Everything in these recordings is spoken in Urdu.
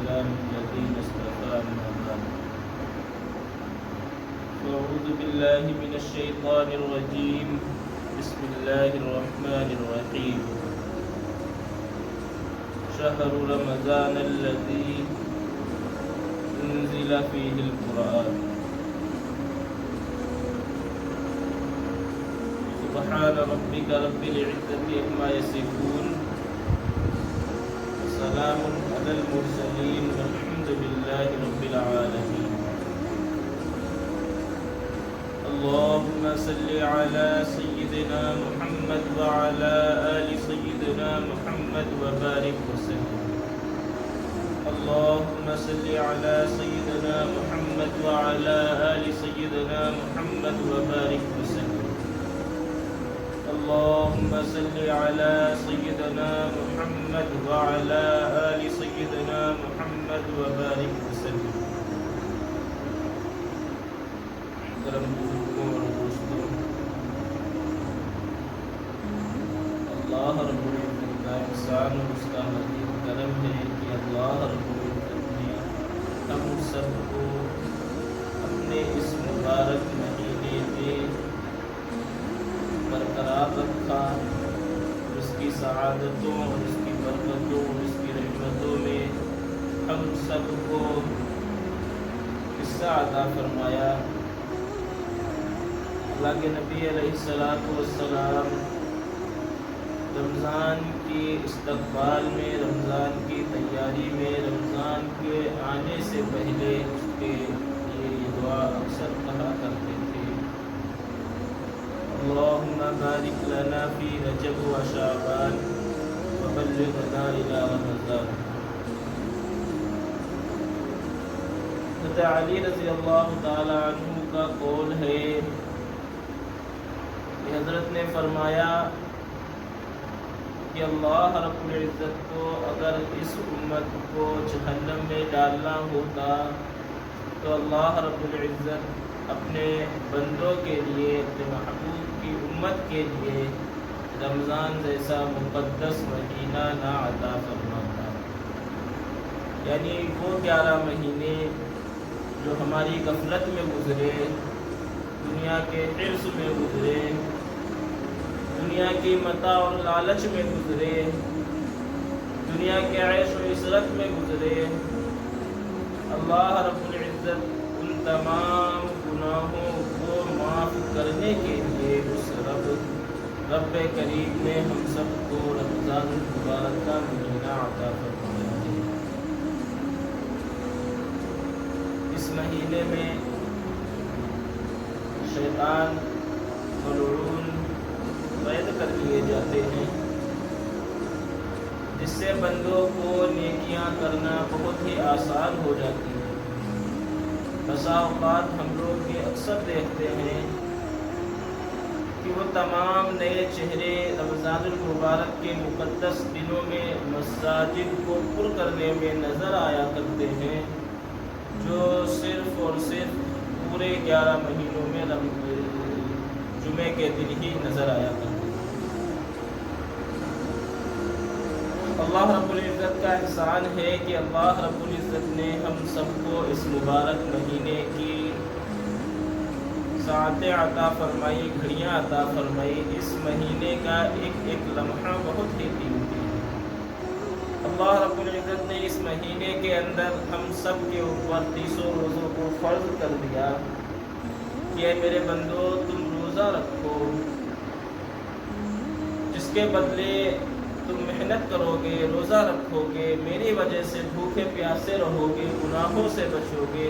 والسلام الذين اصطفى أما بعد. أعوذ بالله من الشيطان الرجيم. بسم الله الرحمن الرحيم. شهر رمضان الذي أنزل فيه القرآن. سبحان ربك رب العزة عما يصفون وسلام على المرسلين والحمد لله رب العالمين. اللهم صل على سيدنا محمد وعلى آل سيدنا محمد وبارك وسلم. اللهم صل على سيدنا محمد وعلى آل سيدنا محمد وبارك وسلم. اللهم صل على سيدنا محمد وعلى آل سيدنا محمد وبارك وسلم. محترم بزرگوں اور دوستوں، اللہ رب العزت کا احسان اور اس کا مزید کرم ہے کہ اللہ رب العزت نے ہم سب کو اپنے اس مبارک مہینے میں برقرار رکھا. اس کی سعادتوں اور اس کی برکتوں اور اس کی رحمتوں میں ہم سب کو حصہ عطا فرمایا. اللہ کے نبی علیہ السلام رمضان کی استقبال میں، رمضان کی تیاری میں، رمضان کے آنے سے پہلے اس کے لیے یہ دعا اکثر کہا کرتے تھے: اللہم بارک لنا فی رجب و شعبان وبلغنا الی رمضان. حضرت علی رضی اللہ تعالی عنہ کا قول ہے کہ حضرت نے فرمایا کہ اللہ رب العزت کو اگر اس امت کو جہنم میں ڈالنا ہوتا تو اللہ رب العزت اپنے بندوں کے لیے، اپنے محبوب کی امت کے لیے رمضان جیسا مقدس مہینہ نہ عطا فرماتا. یعنی وہ 11 مہینے جو ہماری غفلت میں گزرے، دنیا کے حرص میں گزرے، دنیا کی متاع اور لالچ میں گزرے، دنیا کے عیش و عشرت میں گزرے، اللہ رب العزت ان تمام گناہوں کو معاف کرنے کے لیے اس رب کریم نے ہم سب کو رمضان المبارک کا مہینہ عطا فرمایا ہے. اس مہینے میں شیطان ملعون قید کر لیے جاتے ہیں، جس سے بندوں کو نیکیاں کرنا بہت ہی آسان ہو جاتی ہے. بسا اوقات ہم لوگ یہ اکثر دیکھتے ہیں کہ وہ تمام نئے چہرے رمضان المبارک کے مقدس دنوں میں مساجد کو پر کرنے میں نظر آیا کرتے ہیں، جو صرف اور صرف پورے 11 مہینوں میں جمعے کے دن ہی نظر آیا کرتے ہیں. اللہ رب العزت کا احسان ہے کہ اللہ رب العزت نے ہم سب کو اس مبارک مہینے کی ساعتیں عطا فرمائی، گھڑیاں عطا فرمائی. اس مہینے کا ایک ایک لمحہ بہت ہی قیمتی ہے. اللہ رب العزت نے اس مہینے کے اندر ہم سب کے اوپر 30 روزوں کو فرض کر دیا کہ اے میرے بندو تم روزہ رکھو، جس کے بدلے تم محنت کرو گے، روزہ رکھو گے، میری وجہ سے بھوکے پیاسے رہو گے، گناہوں سے بچو گے،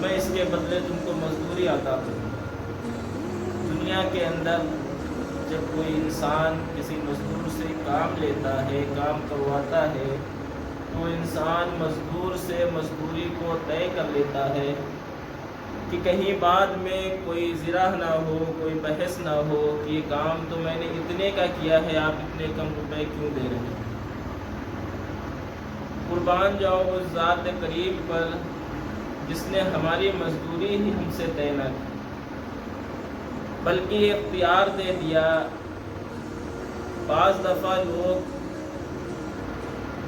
میں اس کے بدلے تم کو مزدوری عطا کروں گا. دنیا کے اندر جب کوئی انسان کسی مزدور سے کام لیتا ہے، کام کرواتا ہے، تو انسان مزدور سے مزدوری کو طے کر لیتا ہے کہ کہیں بعد میں کوئی زرہ نہ ہو، کوئی بحث نہ ہو کہ یہ کام تو میں نے اتنے کا کیا ہے، آپ اتنے کم روپے کیوں دے رہے ہیں. قربان جاؤ اس ذات کریم پر جس نے ہماری مزدوری ہی ہم سے طے نہ کی، بلکہ اختیار دے دیا. بعض دفعہ لوگ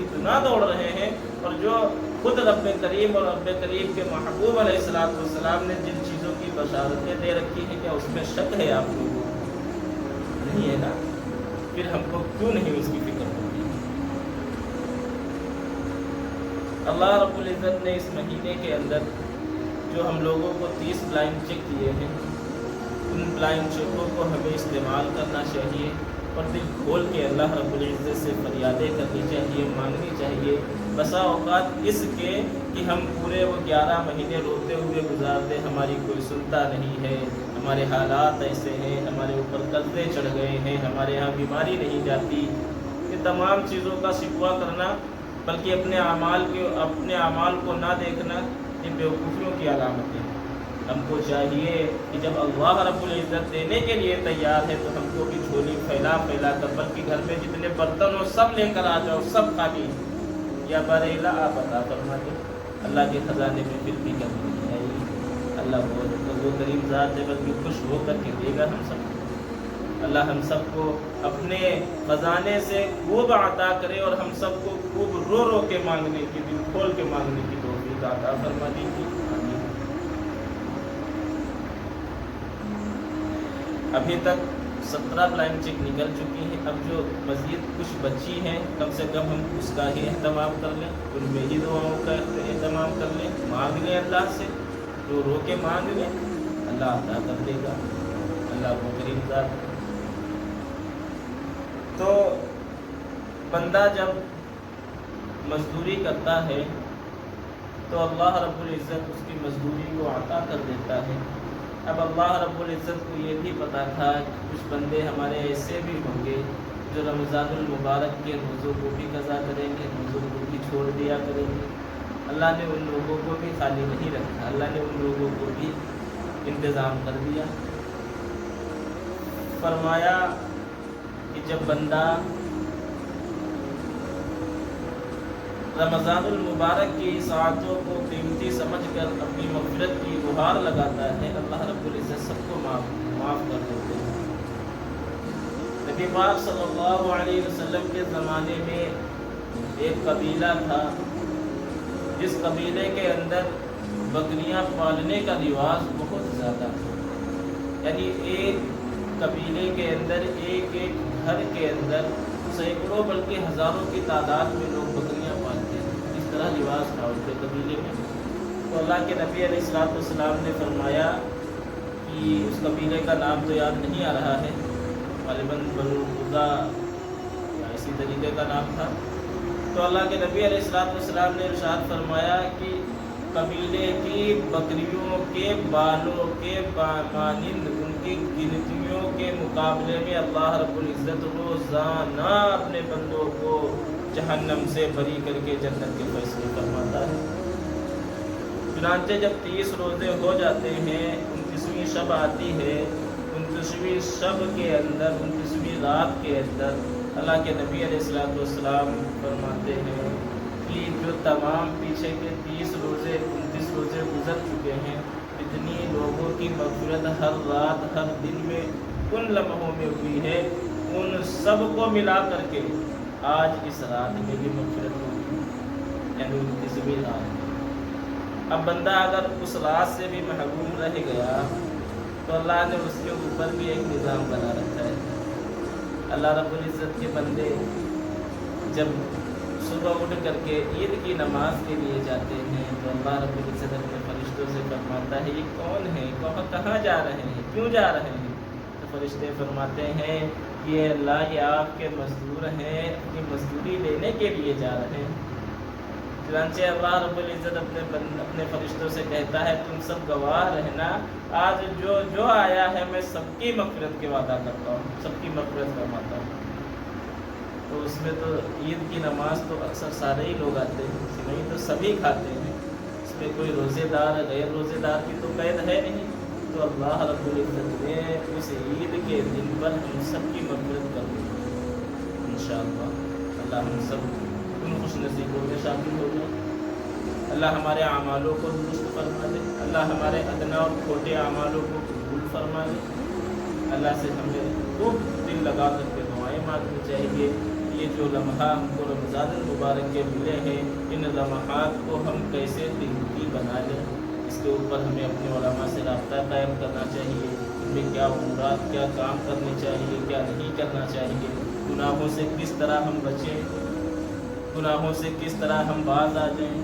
اتنا دوڑ رہے ہیں، اور جو خود رب کریم اور رب کریم کے محبوب علیہ الصلوۃ والسلام نے جن چیزوں کی بشارتیں دے رکھی ہیں، کیا اس میں شک ہے آپ لوگوں کو؟ نہیں ہے نا؟ پھر ہم کو کیوں نہیں اس کی فکر ہوتی؟ اللہ رب العزت نے اس مہینے کے اندر جو ہم لوگوں کو 30 بلائنڈ چیک دیے ہیں، ان بلائنڈ چیکوں کو ہمیں استعمال کرنا چاہیے، اور دل کھول کے اللہ رب العزت سے فریادیں کرنی چاہیے، مانگنی چاہیے۔ بسا اوقات اس کے کہ ہم پورے وہ 11 مہینے روتے ہوئے گزار دیں، ہماری کوئی سنتا نہیں ہے، ہمارے حالات ایسے ہیں، ہمارے اوپر قرضے چڑھ گئے ہیں، ہمارے یہاں بیماری نہیں جاتی، یہ تمام چیزوں کا شکوہ کرنا، بلکہ اپنے اعمال کو نہ دیکھنا، یہ بیوقوفیوں کی علامتیں ہیں۔ ہم کو چاہیے کہ جب اللہ رب العزت دینے کے لیے تیار ہے تو ہم کو بھی جھولی پھیلا کر، بلکہ گھر میں جتنے برتن ہو سب لے کر آ جاؤ، سب خالی یا بریلا آپ عطا فرما دیں۔ اللہ کے خزانے میں پھر بھی کمی نہیں آئے گی۔ اللہ وہ کریم ذات ہے، بلکہ خوش ہو کر کے دے گا ہم سب کو۔ اللہ ہم سب کو اپنے خزانے سے خوب عطا کرے، اور ہم سب کو خوب رو رو کے مانگنے کی، دل کھول کے مانگنے کی توفیق عطا فرما دیجیے۔ ابھی تک 17 بلائنڈ چیک نکل چکی ہیں، اب جو مزید کچھ بچی ہیں کم سے کم ہم اس کا ہی اہتمام کر لیں، ان میں ہی دعاؤں کا اہتمام کر لیں، مانگ لیں اللہ سے، رو رو کے مانگ لیں، اللہ عطا کر دے گا۔ اللہ کو کریم ذات۔ تو بندہ جب مزدوری کرتا ہے تو اللہ رب العزت اس کی مزدوری کو عطا کر دیتا ہے۔ اب اللہ رب العزت کو یہ بھی پتا تھا کہ کچھ بندے ہمارے ایسے بھی ہوں گے جو رمضان المبارک کے روزوں کو بھی قضا کریں گے، روزوں کو بھی چھوڑ دیا کریں گے۔ اللہ نے ان لوگوں کو بھی خالی نہیں رکھا، اللہ نے ان لوگوں کو بھی انتظام کر دیا۔ فرمایا کہ جب بندہ رمضان المبارک کی ساعتوں کو قیمتی سمجھ کر اپنی مغفرت کی گہار لگاتا ہے، اللہ رب العزت سب کو معاف کر دیتے ہیں۔ نبی پاک صلی اللہ علیہ وسلم کے زمانے میں ایک قبیلہ تھا، جس قبیلے کے اندر بکریاں پالنے کا رواج بہت زیادہ تھا، یعنی ایک قبیلے کے اندر ایک گھر کے اندر سینکڑوں بلکہ ہزاروں کی تعداد میں لوگ بکریاں پالتے ہیں، اس طرح رواج تھا اس کے قبیلے میں۔ تو اللہ کے نبی علیہ الصلوۃ والسلام نے فرمایا کہ اس قبیلے کا نام تو یاد نہیں آ رہا ہے، غالباً بنو خدا یا اسی طریقے کا نام تھا۔ تو اللہ کے نبی علیہ الصلوۃ والسلام نے ارشاد فرمایا کہ قبیلے کی بکریوں کے بالوں کے مانند ان کی گنتیوں کے مقابلے میں اللہ رب العزت روزانہ اپنے بندوں کو جہنم سے بری کر کے جنت کے فیصلے فرماتا ہے۔ چنانچہ جب 30 روزے ہو جاتے ہیں، 29ویں شب آتی ہے، 29ویں شب کے اندر، 29ویں رات کے اندر اللہ کے نبی علیہ الصلوۃ والسلام فرماتے ہیں کہ جو تمام پیچھے کے 30 روزے 29 روزے گزر چکے ہیں، اتنی لوگوں کی مغفرت ہر رات ہر دن میں ان لمحوں میں ہوئی ہے، ان سب کو ملا کر کے آج اس رات میں بھی مغفرت ہوگی، یعنی 29ویں رات۔ اب بندہ اگر اس رات سے بھی محروم رہ گیا تو اللہ نے اس کے اوپر بھی ایک نظام بنا رکھا ہے۔ اللہ رب العزت کے بندے جب صبح اٹھ کر کے عید کی نماز کے لیے جاتے ہیں تو اللہ رب العزت اپنے فرشتوں سے فرماتا ہے یہ کون ہے، کہاں جا رہے ہیں، کیوں جا رہے ہیں؟ تو فرشتے فرماتے ہیں یہ اللہ یہ آپ کے مزدور ہیں، اپنی مزدوری لینے کے لیے جا رہے ہیں۔ چنانچہ اللہ رب العزت اپنے فرشتوں سے کہتا ہے تم سب گواہ رہنا، آج جو آیا ہے میں سب کی مغفرت کے وعدہ کرتا ہوں، سب کی مغفرت فرماتا ہوں۔ تو اس میں تو عید کی نماز تو اکثر سارے ہی لوگ آتے ہیں، نہیں تو سبھی کھاتے ہیں، اس میں کوئی روزے دار غیر روزے دار کی تو قید ہے نہیں۔ تو اللہ رب العزت نے اس عید کے دن پر ہم سب کی مغفرت کر دی انشاءاللہ۔ اللہ ہم سب ان خوش نصیبوں میں شامل ہو جائیں، اللہ ہمارے اعمالوں کو درست فرما دے، اللہ ہمارے ادنا اور چھوٹے اعمالوں کو قبول فرما دے۔ اللہ سے ہمیں خوب دل لگا کر کے دعائیں مانگنی چاہیے یہ جو لمحہ ہم کو رمضان المبارک کے ملے ہیں، ان لمحات کو ہم کیسے قیمتی بنا لیں، اس کے اوپر ہمیں اپنے علماء سے رابطہ قائم کرنا چاہیے، ہمیں کیا امورات، کیا کام کرنے چاہیے، کیا نہیں کرنا چاہیے، گناہوں سے کس طرح ہم بچیں، گناہوں سے کس طرح ہم باز آ جائیں۔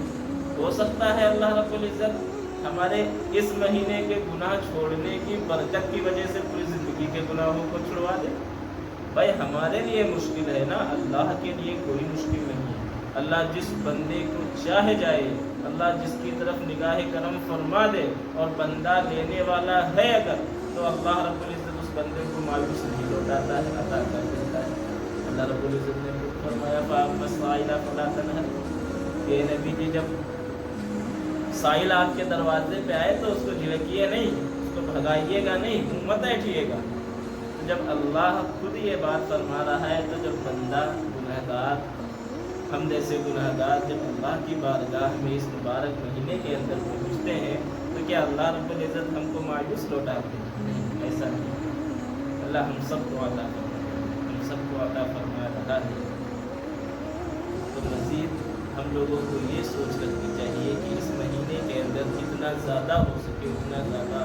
ہو سکتا ہے اللہ رب العزت ہمارے اس مہینے کے گناہ چھوڑنے کی برکت کی وجہ سے پوری زندگی کے گناہوں کو چھڑوا دے۔ بھائی ہمارے لیے مشکل ہے نا، اللہ کے لیے کوئی مشکل نہیں ہے۔ اللہ جس بندے کو چاہے جائے، اللہ جس کی طرف نگاہ کرم فرما دے اور بندہ لینے والا ہے اگر، تو اللہ رب العزت اس بندے کو مایوس نہیں لوٹاتا ہے، عطا کر دیتا ہے۔ اللہ رب العزت نے خود فرمایا فَأَمَّا السَّائِلَ فَلَا تَنْهَرْ، کہ نبی جی جب سائل آپ کے دروازے پہ آئے تو اس کو جھڑکیے نہیں، اس کو بھگائیے گا نہیں، مت ایٹھیے گا۔ جب اللہ خود یہ بات فرما رہا ہے تو جب بندہ گنہگار، ہم جیسے گنہگار جب اللہ کی بارگاہ میں اس مبارک مہینے کے اندر پہنچتے ہیں تو کیا اللہ رب العزت ہم کو مایوس لوٹاتے ہیں؟ نہیں، ایسا نہیں۔ اللہ ہم سب کو عطا فرمائے، ہم سب کو عطا فرما رہا ہے۔ تو مزید ہم لوگوں کو یہ سوچ رکھنی چاہیے کہ اس مہینے کے اندر جتنا زیادہ ہو سکے اتنا زیادہ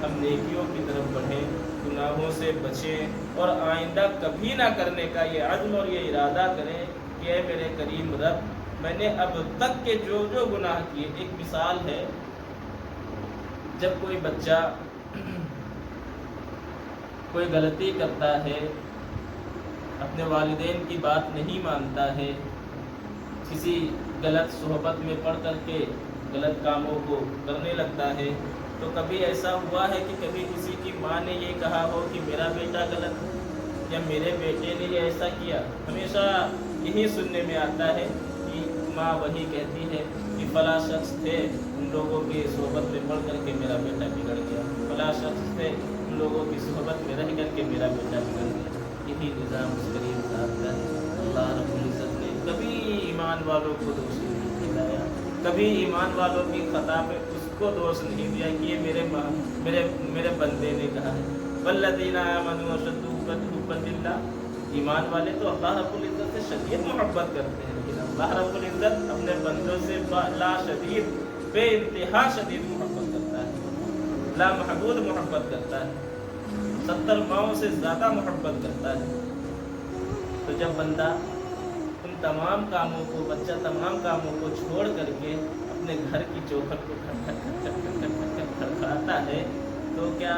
ہم نیکیوں کی طرف بڑھیں، گناہوں سے بچیں اور آئندہ کبھی نہ کرنے کا یہ عزم اور یہ ارادہ کریں کہ اے میرے کریم رب، میں نے اب تک کے جو جو گناہ کیے، ایک مثال ہے، جب کوئی بچہ کوئی غلطی کرتا ہے، اپنے والدین کی بات نہیں مانتا ہے، کسی غلط صحبت میں پڑھ کر کے غلط کاموں کو کرنے لگتا ہے، تو کبھی ایسا ہوا ہے کہ کبھی کسی کی ماں نے یہ کہا ہو کہ میرا بیٹا غلط ہے یا میرے بیٹے نے یہ ایسا کیا؟ ہمیشہ یہی سننے میں آتا ہے کہ ماں وہی کہتی ہے کہ فلاں شخص تھے، ان لوگوں کی صحبت میں پڑھ کر کے میرا بیٹا بگڑ گیا، فلاں شخص تھے، ان لوگوں کی صحبت میں رہ کر کے میرا بیٹا بگڑ گیا۔ یہی نظام اس کریم صاحب کا ہے۔ اللہ رب العزت نے کبھی ایمان والوں کو دوش نہیں دلایا، کبھی ایمان والوں کی خطا پہ اس کو دوش نہیں دیا کہ یہ میرے بندے نے کہا ہے۔ والذین آمنوا اشد حبا للہ، ایمان والے تو اللہ رب العزت سے شدید محبت کرتے ہیں، لیکن اللہ رب العزت اپنے بندوں سے لا شدید، بے انتہا شدید محبت کرتا ہے، لا محدود محبت کرتا ہے، 70 ماؤں سے زیادہ محبت کرتا ہے۔ تو جب بندہ ان تمام کاموں کو، بچہ تمام کاموں کو چھوڑ کر کے اپنے گھر کی چوکھٹ کو کھٹکھٹاتا ہے تو کیا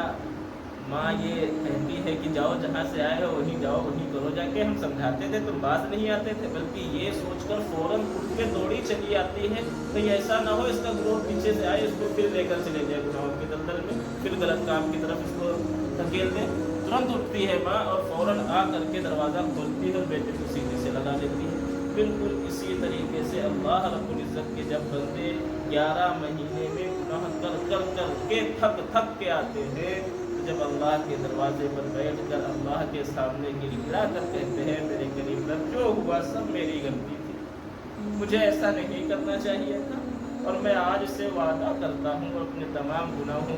ماں یہ کہتی ہے کہ جاؤ جہاں سے آئے ہو وہیں جاؤ، وہیں کرو جا کے؟ ہم سمجھاتے تھے تم باز نہیں آتے تھے، بلکہ یہ سوچ کر فوراً اٹھ کے دوڑی چلی آتی ہے کہیں ایسا نہ ہو اس کا گروہ پیچھے سے آئے، اس کو پھر لے کر چلے جائے گناہوں کے دلدل میں، پھر غلط کام کی طرف اس کو دھکیل دیں۔ ترنت اٹھتی ہے ماں اور فوراً آ کر کے دروازہ کھولتی ہے اور بیٹے کو سینے سے لگا لیتی ہے۔ بالکل اسی طریقے سے اللہ رب العزت کے جب بندے 11 مہینے میں گناہ کر کے تھک کے آتے ہیں، تو جب اللہ کے دروازے پر بیٹھ کر اللہ کے سامنے گڑگڑا کر کہتے ہیں میرے کریم رب جو ہوا سب میری غلطی تھی، مجھے ایسا نہیں کرنا چاہیے تھا، اور میں آج سے وعدہ کرتا ہوں اور اپنے تمام گناہوں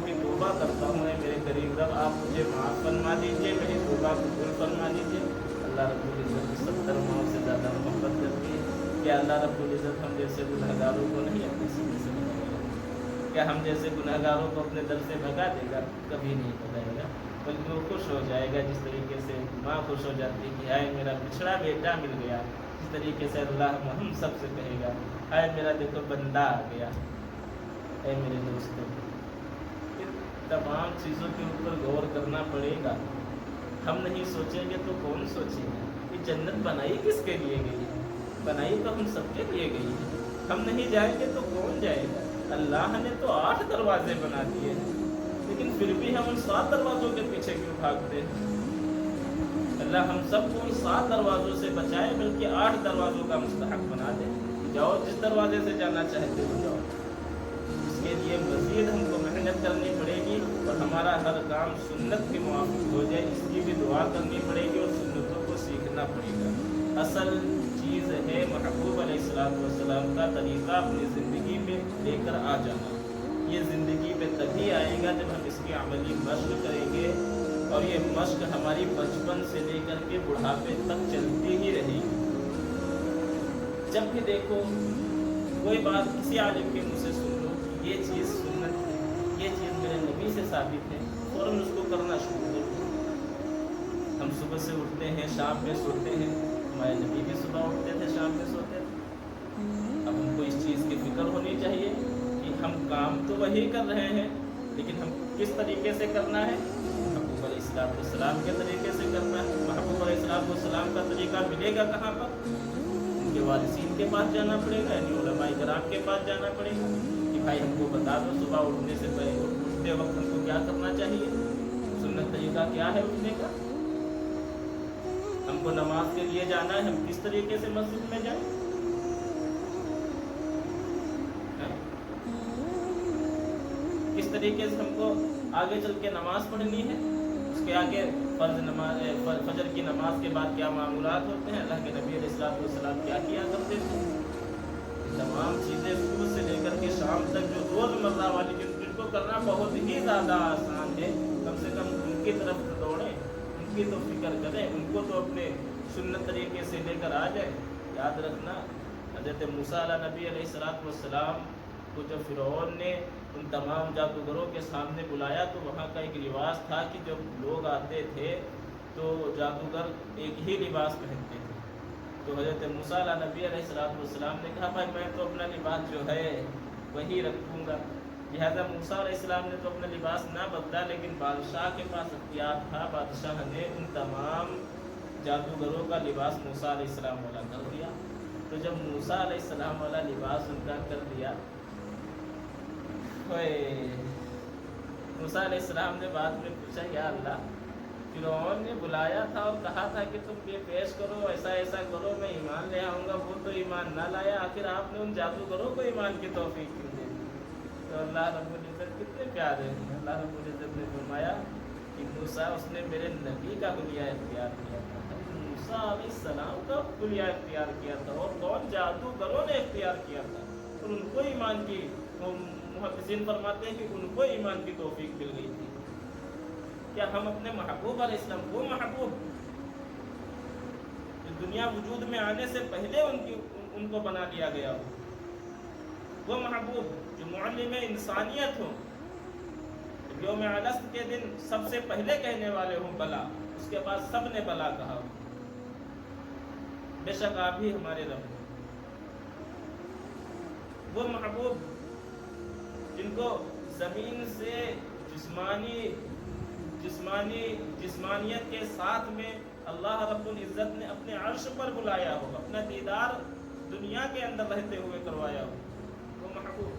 کی توبہ کرتا ہوں، اے میرے کریم رب آپ مجھے معاف فرما دیجیے، میری توبہ قبول فرما دیجیے۔ اللہ رب العزت 70 ماؤں سے زیادہ محبت کرتی ہے۔ کیا اللہ رب العزت ہم جیسے گنہگاروں کو نہیں اپنے سینے سے بھگائے گا؟ کیا ہم جیسے گنہگاروں کو اپنے دل سے بھگا دے گا؟ کبھی نہیں بھگائے گا، بلکہ وہ خوش ہو جائے گا جس طریقے سے ماں خوش ہو جاتی ہے کہ آئے میرا بچھڑا بیٹا مل گیا، اس طریقے سے اللہ ہم سب سے کہے گا آئے میرا دیکھو بندہ آ گیا۔ اے میرے دوستوں، ان تمام چیزوں کے اوپر غور کرنا پڑے گا۔ ہم نہیں سوچیں گے تو کون سوچے گا؟ یہ جنت بنائی کس کے لیے گئی ہے؟ بنائی تو ہم سب کے لیے گئی ہے۔ ہم نہیں جائیں گے تو کون جائے گا؟ اللہ نے تو 8 دروازے بنا دیے ہیں، لیکن پھر بھی ہم ان 7 دروازوں کے پیچھے کیوں بھاگتے ہیں؟ اللہ ہم سب کو ان 7 دروازوں سے بچائے، بلکہ 8 دروازوں کا مستحق بنا دے۔ جاؤ جس دروازے سے جانا چاہتے ہو جاؤ۔ اس کے لیے مزید ہم کو محنت کرنی پڑے گی اور ہمارا ہر کام سنت کے موافق ہو جائے، اس کی بھی دعا کرنی پڑے گی اور سنتوں کو سیکھنا پڑے گا۔ اصل چیز ہے محبوب علیہ السلام کا طریقہ اپنی زندگی میں لے کر آ جانا۔ یہ زندگی میں تبھی آئے گا جب ہم اس کی عملی مشق کریں گے، اور یہ مشق ہماری بچپن سے لے کر کے بڑھاپے تک چلتی ہی رہی۔ جب بھی دیکھو کوئی بات کسی عالم کے منہ سے سن لو کہ یہ چیز سنت ہے، یہ چیز میرے نبی سے ثابت ہے، فوراً اس کو کرنا شروع کرو۔ ہم صبح سے اٹھتے ہیں، شام میں سوتے ہیں، ہمارے نبی بھی صبح اٹھتے تھے، شام میں سوتے تھے۔ اب ہم کو اس چیز کی فکر ہونی چاہیے کہ ہم کام تو وہی کر رہے ہیں، لیکن ہم کس طریقے سے کرنا ہے؟ محبوب علیہ السلام کے طریقے سے کرنا ہے۔ محبوب علیہ السلام کا طریقہ ملے گا کہاں پر؟ ان کے وارثین کے پاس جانا پڑے گا، یعنی علماء کرام کے پاس جانا پڑے گا کہ بھائی ہم کو بتا دو صبح اٹھنے سے پہلے، اٹھتے وقت ہم کو کیا کرنا چاہیے، سنت طریقہ کیا ہے اٹھنے کا، ہم کو نماز کے لیے جانا ہے، ہم کس طریقے سے مسجد میں جائیں، کس طریقے سے ہم کو آگے چل کے نماز پڑھنی ہے، اس کے آگے فجر کی نماز کے بعد کیا معمولات ہوتے ہیں، اللہ کے نبی علیہ السلام کیا کیا کرتے تھے، تمام چیزیں صبح سے لے کر کے شام تک جو روز مرہ والی جن کو کرنا بہت ہی زیادہ آسان ہے، کم سے کم ان کی طرف دوڑیں، ان کی تو فکر کریں، ان کو تو اپنے سنت طریقے سے لے کر آ جائیں۔ یاد رکھنا حضرت موسیٰ علیہ نبی علیہ السلام کو جب فرعون نے ان تمام جادوگروں کے سامنے بلایا تو وہاں کا ایک رواج تھا کہ جب لوگ آتے تھے تو جادوگر ایک ہی لباس پہنتے تھے، تو حضرت موسیٰ علیہ نبی علیہ السلام نے کہا بھائی میں تو اپنا لباس جو ہے وہی رکھوں گا، لہذا موسیٰ علیہ السلام نے تو اپنا لباس نہ بدلا، لیکن بادشاہ کے پاس اختیار تھا، بادشاہ نے ان تمام جادوگروں کا لباس موسیٰ علیہ السلام والا کر دیا۔ تو جب موسیٰ علیہ السلام والا لباس ان کا کر دیا، موسیٰ علیہ السلام نے بعد میں پوچھا یا اللہ، فرعون نے بلایا تھا اور کہا تھا کہ تم یہ پیش کرو، ایسا ایسا کرو، میں ایمان لے آؤں گا، وہ تو ایمان نہ لایا، آخر آپ نے ان جادوگروں کو ایمان کی توفیق کیوں دے دی؟ تو اللہ رب العزت کتنے پیارے ہیں، اللہ رب العزت نے فرمایا کہ موسیٰ اس نے میرے نبی کا حلیہ اختیار کیا تھا، موسیٰ علیہ السلام کا حلیہ اختیار کیا تھا، اور کون؟ جادوگروں نے اختیار کیا تھا، اور ان کو ایمان کی، محدثین فرماتے ہیں کہ ان کو ایمان کی توفیق مل گئی تھی۔ کیا ہم اپنے محبوب علیہ السلام، وہ محبوب جو دنیا وجود میں آنے سے پہلے ان کو بنا لیا گیا ہو، وہ محبوب جو معلم انسانیت ہو، یوم الست کے دن سب سے پہلے کہنے والے ہوں بلا، اس کے بعد سب نے بلا کہا ہو، بے شک آپ ہی ہمارے رب ہیں۔ وہ محبوب جن کو زمین سے جسمانیت کے ساتھ میں اللہ رب العزت نے اپنے عرش پر بلایا ہو، اپنا دیدار دنیا کے اندر رہتے ہوئے کروایا ہو، وہ محبوب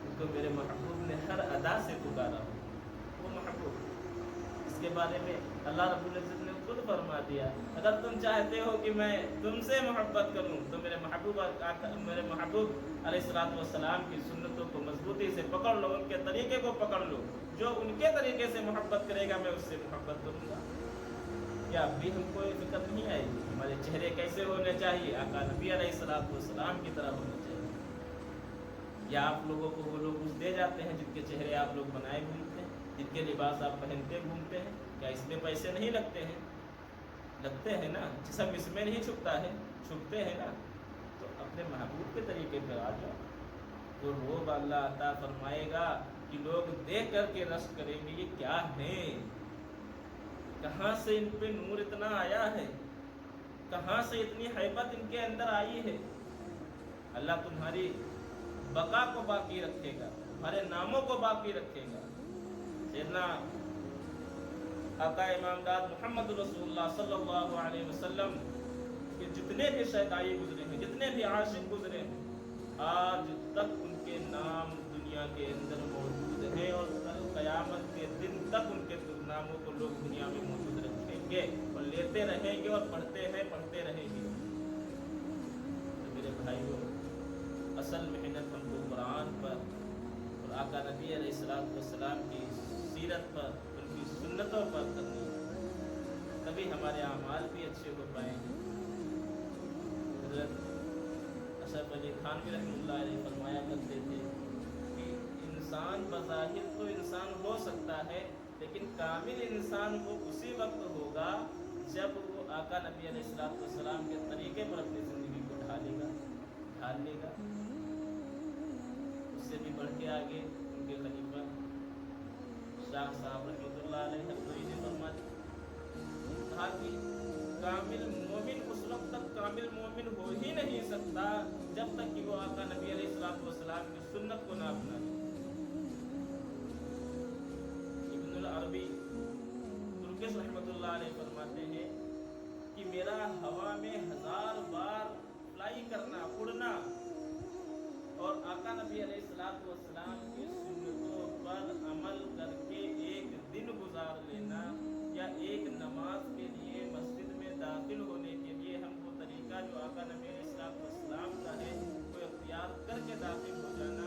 جن کو میرے محبوب نے ہر ادا سے پکارا ہو، وہ محبوب، اس کے بارے میں اللہ رب العزت نے خود فرما دیا اگر تم چاہتے ہو کہ میں تم سے محبت کروں تو میرے محبوب علیہ السلام کی سنتوں کو مضبوطی سے پکڑ لو، ان کے طریقے کو پکڑ لو، جو ان کے طریقے سے محبت کرے گا میں اس سے محبت کروں گا۔ کیا اب بھی ہم کو یہ فکر نہیں آئے گی ہمارے چہرے کیسے ہونے چاہیے؟ آقا نبی علیہ السلام کی طرح ہونے چاہیے، یا آپ لوگوں کو وہ لوگ کچھ دے جاتے ہیں جن کے چہرے آپ لوگ بنائے گھومتے ہیں، جن کے لباس آپ پہنتے گھومتے ہیں، کیا اس میں پیسے نہیں لگتے ہیں؟ لگتے ہیں نا، جسم اس میں نہیں چھپتا ہے، چھپتے ہیں نا، تو اپنے محبوب کے طریقے پر آ جاؤ تو روب اللہ عطا فرمائے گا کہ لوگ دیکھ کر کے رشک کریں گے یہ کیا ہے، کہاں سے ان پہ نور اتنا آیا ہے، کہاں سے اتنی ہیبت ان کے اندر آئی ہے۔ اللہ تمہاری بقا کو باقی رکھے گا، تمہارے ناموں کو باقی رکھے گا۔ سیدنا آقا امام داد محمد رسول اللہ صلی اللہ علیہ وسلم کے جتنے بھی شہدائی گزرے ہیں، جتنے بھی عاشق گزرے ہیں، آج تک ان کے نام دنیا کے اندر موجود ہیں، اور کل قیامت کے دن تک ان کے ناموں کو لوگ دنیا میں موجود رکھیں گے اور لیتے رہیں گے اور پڑھتے رہیں گے۔ تو میرے بھائیوں، اصل محنت ہم کو قرآن پر اور آقا نبی علیہ السلام کی سیرت پر، ان کی سنتوں پر کرنی ہے، تبھی ہمارے اعمال بھی اچھے ہو پائیں گے۔ حضرت اشرف علی تھانوی رحمۃ اللہ علیہ فرمایا کرتے تھے کہ انسان بظاہر تو انسان ہو سکتا ہے، لیکن کامل انسان وہ اسی وقت ہوگا جب وہ آقا نبی علیہ السلام کے طریقے پر اپنی زندگی کو ڈھال لے گا۔ اس سے بھی بڑھ کے آگے ان کے خلیفہ شاہ صاحب رحمۃ اللہ علیہ نے فرمایا کہا کہ کامل مومن اس وقت تک کامل مومن ہو ہی نہیں سکتا جب تک کہ وہ آقا نبی علیہ السلام کی سنت کو نہ اپنائے۔ ابن العربی ترکش رحمۃ اللہ علیہ فرماتے ہیں کہ میرا ہوا میں 1000 بار فلائی کرنا، اڑنا اور آقا نبی علیہ السلام کی سنتوں پر عمل کر کے ایک دن گزار لینا، یا ایک نماز کے لیے مسجد میں داخل ہونے کے لیے ہم وہ طریقہ جو آقا نبی علیہ السلام کا ہے وہ اختیار کر کے داخل ہو جانا،